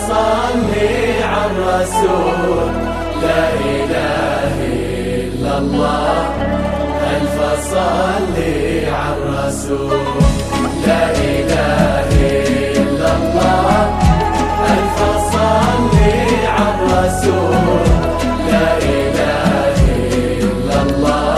صلي على الرسول، لا إله إلا الله. ألف صلي على الرسول، لا إله إلا الله. ألف صلي على الرسول، لا إله إلا الله.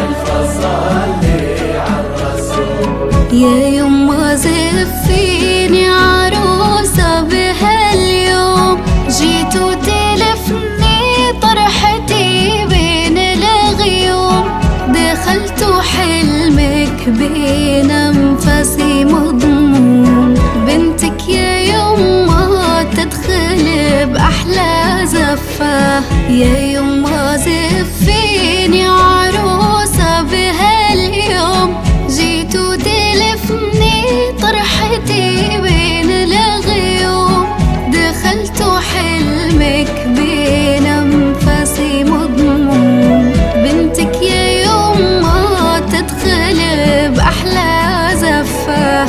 ألف صلي على الرسول. يا يما زفيني عروسة بهاليوم، جيت وتلفني طرحتي بين الغيوم، دخلت حلمك بين أنفاسي مضمون. بنتك يا يما تدخل بأحلى زفة، يا يما زفيني عروسة بهاليوم، جيت وتلفني طرحتي بين الغيوم، دخلت حلمك بين أنفاسي مضمون. بنتك يا يما تدخل بأحلى زفة،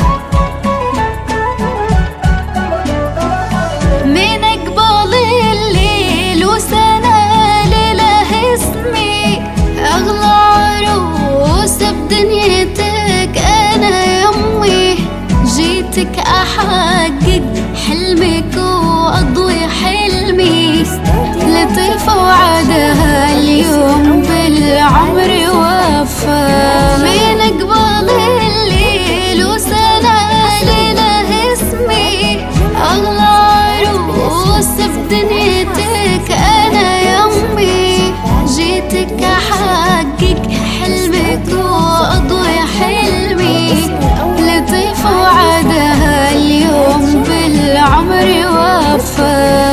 من أقبل الليل وسنة لله اسمي، أغلى عروس بدنيتك أنا يمي. جيتك أحقق حلمك وأضوي حلمي، لطيفة وعدها اليوم بالعمر وفا. من أقبل الليل وسنة لله اسمي، أغلى عروس بدنيتك أنا يمي. جيتك أحقق حلمك وأضوي حلمي، لطيف وعدها اليوم بالعمر وفا.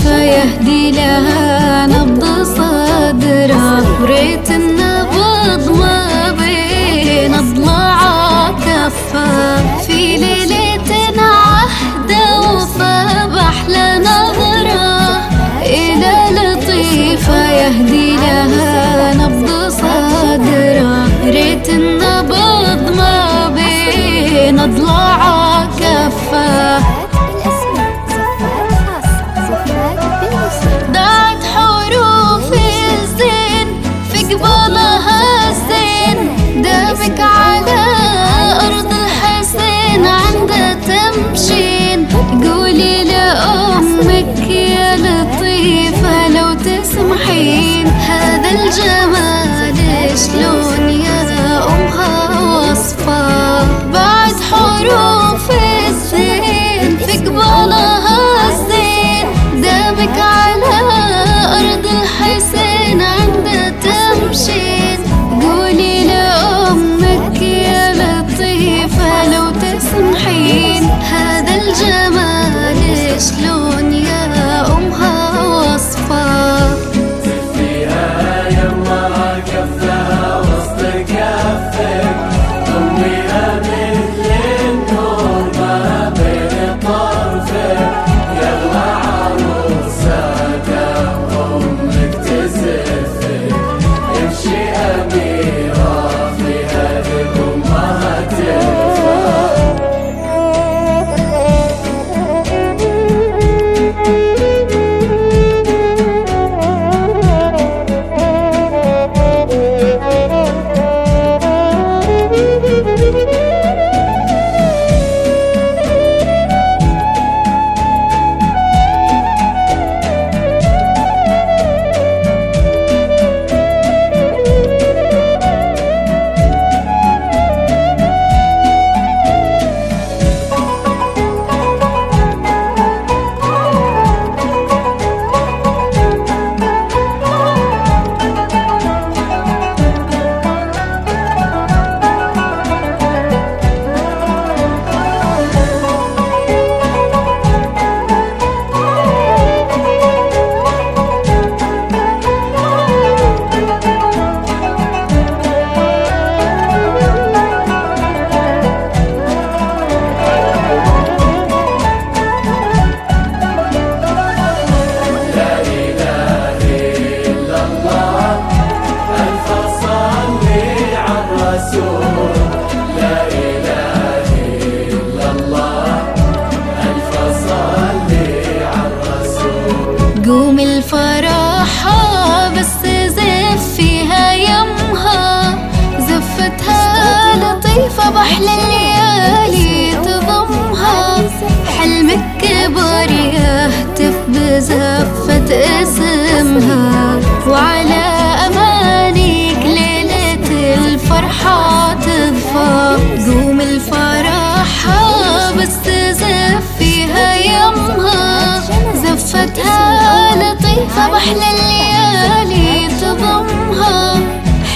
يهدي لها نبض صدرها، وريت النبض ما بين أضلاع كفها. في ليلة عهدة وفا بأحلى نظرة، إلى لطيفة يهدي لها نبض صدرها، ريت النبض ما بين أضلاع كفها. ضاعت حروف الزين في قبالها الزين، دامك على أرض الحسين عندها تمشين. قولي لأمك يا لطيفة لو تسمحين، هذا الجمال شلون يا أمها وصفه. بعد حروف الزين في قبالها الزين، دامك على أرض الحسين عندها تمشين. قولي لأمك بأحلى الليالي تضمها، حلمك كبر يهتف بزفة اسمها، وعلى أمانيك ليلة الفرحة تضفى، قوم الفرحة بس تزف فيها يمها، زفتها لطيفة بأحلى الليالي تضمها،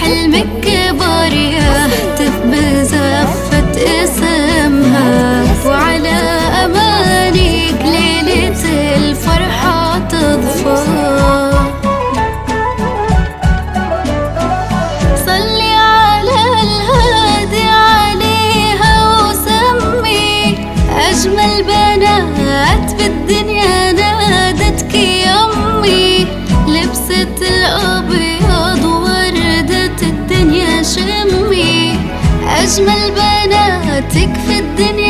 حلمك كبر يهتف بزفة اسمها، وعلى أمانيك ليلة الفرحة تضفى. صلي على الهادي عليها وسمي، أجمل بنات بالدنيا نادتك يمي، لبست الأبيض وردة الدنيا شمي، أجمل بناتك في الدنيا